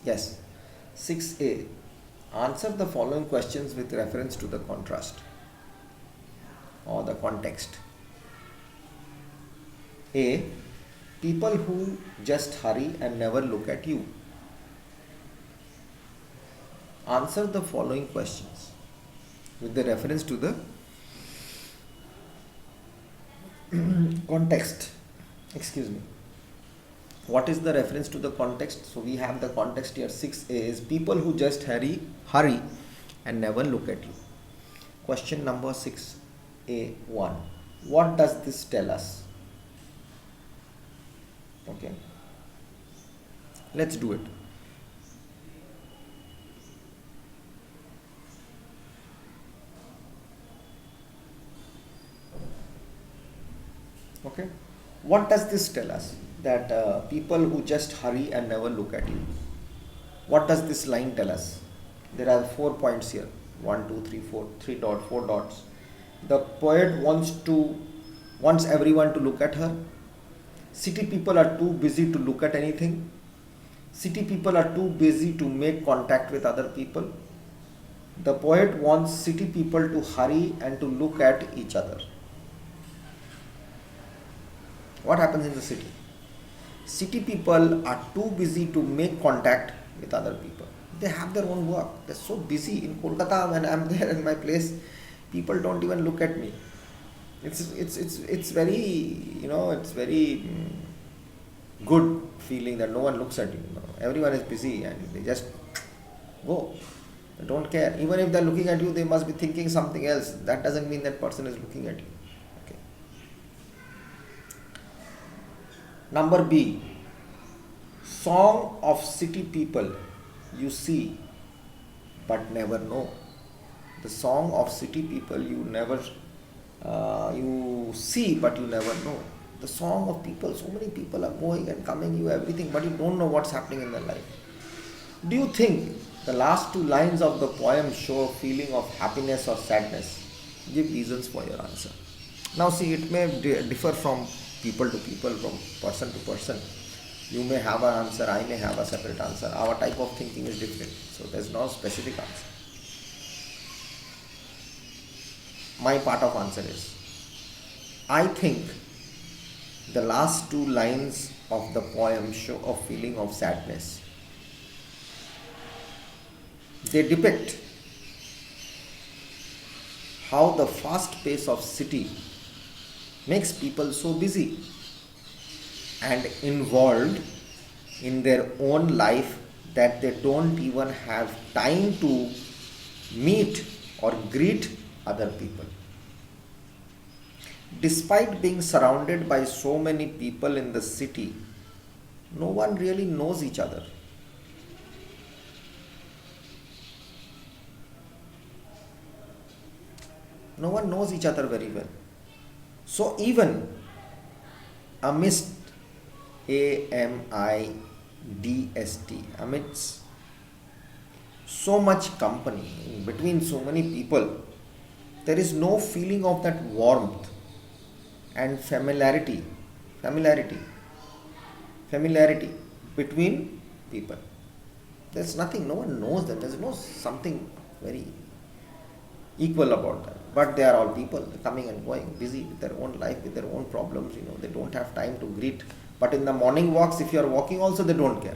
Yes. 6A. Answer the following questions with reference to the contrast or the context. A. People who just hurry and never look at you. Answer the following questions with the reference to the context. Excuse me. What is the reference to the context? So we have the context here. 6A is people who just hurry and never look at you. Question number 6A1. What does this tell us? Okay. Let's do it. Okay. What does this tell us? That people who just hurry and never look at you. What does this line tell us? There are 4 points here. 1, 2, 3, 4, 3 dot, 4 dots. The poet wants everyone to look at her. City people are too busy to look at anything. City people are too busy to make contact with other people. The poet wants city people to hurry and to look at each other. What happens in the city? City people are too busy to make contact with other people. They have their own work. They're so busy. In Kolkata, when I'm there in my place, people don't even look at me. It's very, it's very good feeling that no one looks at you. Everyone is busy and they just go. They don't care. Even if they're looking at you, they must be thinking something else. That doesn't mean that person is looking at you. Okay. Number B. Song of city people you see but never know. The song of city people you see but you never know. The song of people, so many people are going and coming, you everything, but you don't know what's happening in their life. Do you think the last two lines of the poem show a feeling of happiness or sadness? Give reasons for your answer. Now see, it may differ from people to people, from person to person. You may have an answer, I may have a separate answer. Our type of thinking is different, so there's no specific answer. My part of answer is, I think the last two lines of the poem show a feeling of sadness. They depict how the fast pace of city makes people so busy and involved in their own life that they don't even have time to meet or greet other people. Despite being surrounded by so many people in the city, no one really knows each other. No one knows each other very well. So even amidst amidst so much company, in between so many people, there is no feeling of that warmth and familiarity between people. There's nothing, no one knows them. There's no something very equal about that. But they are all people coming and going, busy with their own life, with their own problems. They don't have time to greet. But in the morning walks, if you are walking also, they don't care.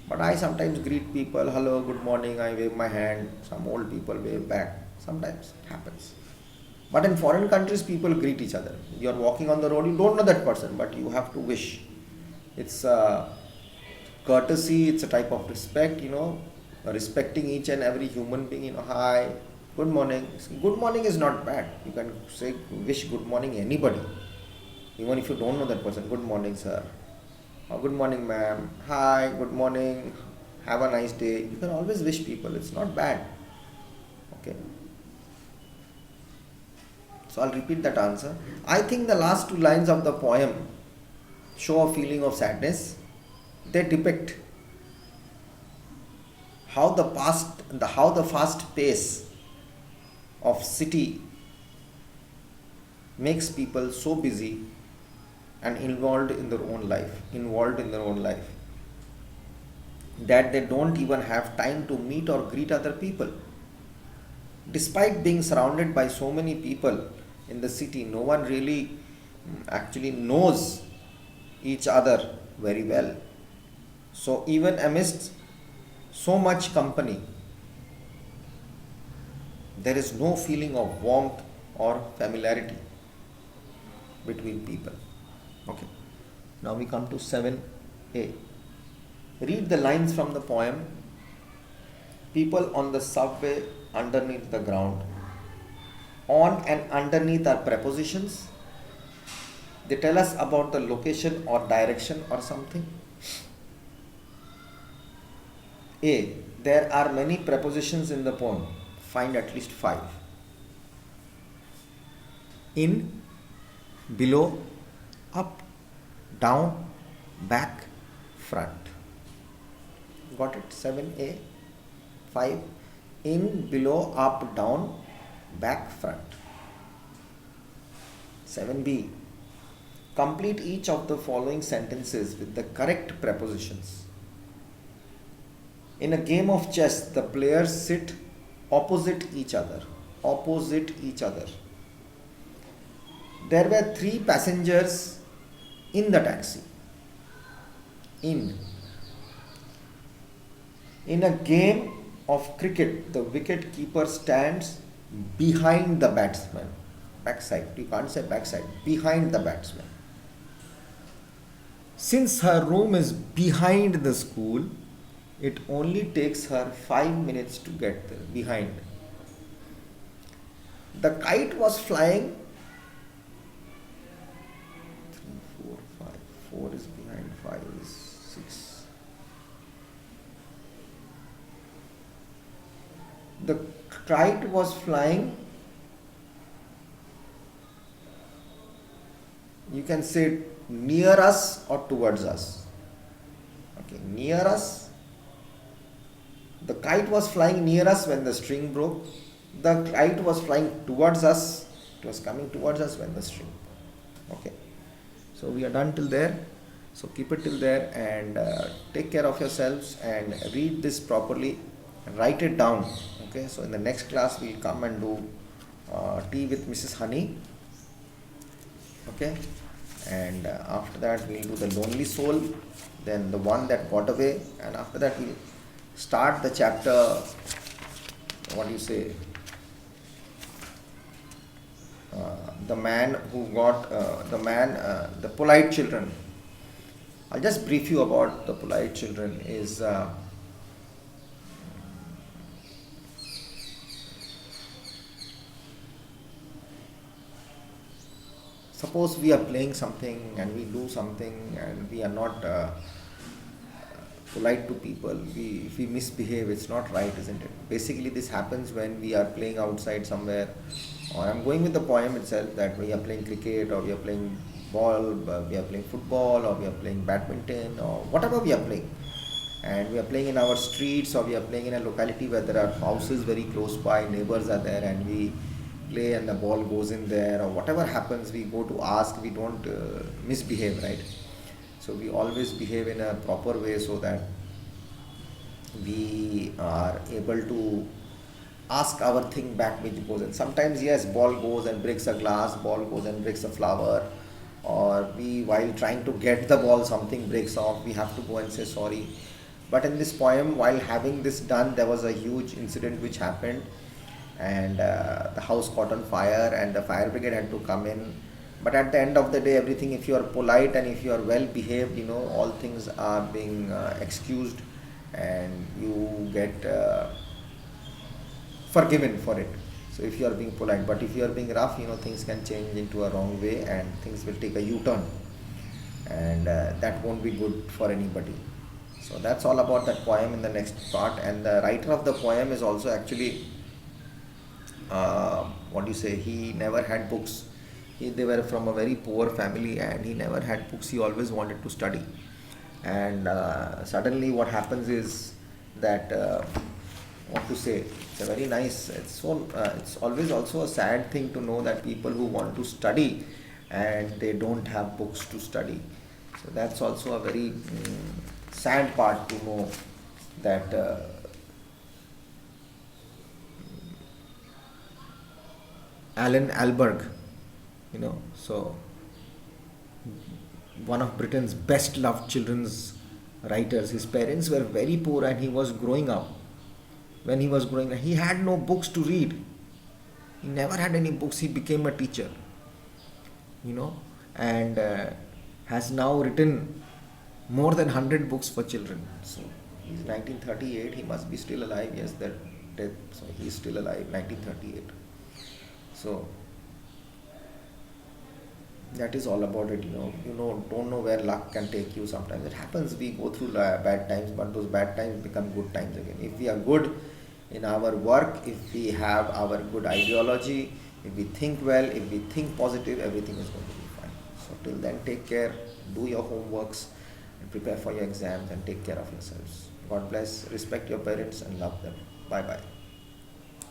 But I sometimes greet people, hello, good morning, I wave my hand. Some old people wave back. Sometimes it happens. But in foreign countries, people greet each other. You are walking on the road, you don't know that person, but you have to wish. It's a courtesy, it's a type of respect, respecting each and every human being, hi, good morning. Good morning is not bad. You can say, wish good morning anybody. Even if you don't know that person, good morning, sir. Or good morning, ma'am. Hi, good morning. Have a nice day. You can always wish people. It's not bad. Okay. So I'll repeat that answer. I think the last two lines of the poem show a feeling of sadness. They depict how the fast pace of city makes people so busy and involved in their own life. that they don't even have time to meet or greet other people. Despite being surrounded by so many people in the city, no one really actually knows each other very well. So, even amidst so much company, there is no feeling of warmth or familiarity between people. Okay. Now we come to 7a. Read the lines from the poem. People on the subway underneath the ground. On and underneath are prepositions. They tell us about the location or direction or something. A. There are many prepositions in the poem. Find at least 5. In, below, up, down, back, front. Got it? 7a. 5. In, below, up, down, back, front. 7b. Complete each of the following sentences with the correct prepositions. In a game of chess, the players sit opposite each other. Opposite each other. There were 3 passengers in the taxi. In. In a game of cricket, the wicket keeper stands behind the batsman. Backside. You can't say backside. Behind the batsman. Since her room is behind the school, it only takes her 5 minutes to get there. Behind. The kite was flying. 3, 4, 5. 4 is behind, 5 is 6. The kite was flying. You can say near us or towards us. Okay, near us. The kite was flying near us when the string broke. The kite was flying towards us. It was coming towards us when the string broke. Okay. So we are done till there. So keep it till there and take care of yourselves and read this properly and write it down. Okay. So in the next class we'll come and do tea with Mrs. Honey. Okay. And after that we'll do the lonely soul, then the one that got away, and after that we'll start the chapter, what do you say, the man who got, the polite children. I'll just brief you about the polite children is, suppose we are playing something and we do something and we are not polite to people, if we misbehave, it's not right, isn't it? Basically this happens when we are playing outside somewhere, or I'm going with the poem itself, that we are playing cricket or we are playing ball, we are playing football or we are playing badminton or whatever we are playing, and we are playing in our streets or we are playing in a locality where there are houses very close by, neighbors are there, and we play and the ball goes in there, or whatever happens, we go to ask, we don't misbehave, right? So we always behave in a proper way so that we are able to ask our thing back which goes in. Sometimes yes, ball goes and breaks a glass, ball goes and breaks a flower, or we, while trying to get the ball, something breaks off, we have to go and say sorry. But in this poem, while having this done, there was a huge incident which happened, and the house caught on fire and the fire brigade had to come in. But at the end of the day, everything, if you are polite and if you are well behaved, all things are being excused and you get forgiven for it. So if you are being polite, but if you are being rough, things can change into a wrong way and things will take a U-turn, and that won't be good for anybody. So that's all about that poem in the next part. And the writer of the poem is also actually, he never had books. They were from a very poor family and he never had books. He always wanted to study. And suddenly what happens is that, it's a very nice, it's always also a sad thing to know that people who want to study and they don't have books to study. So that's also a very sad part to know, that Alan Alberg, so one of Britain's best loved children's writers. His parents were very poor and he was growing up. When he was growing up, he had no books to read. He never had any books. He became a teacher, you know, and has now written more than 100 books for children. So he's 1938. He must be still alive. Yes, so he's still alive, 1938. So that is all about it. Don't know where luck can take you. Sometimes it happens, we go through bad times, but those bad times become good times again if we are good in our work, if we have our good ideology, if we think well, if we think positive, everything is going to be fine. So till then, take care, do your homeworks, and prepare for your exams, and take care of yourselves. God bless. Respect your parents and love them. Bye bye.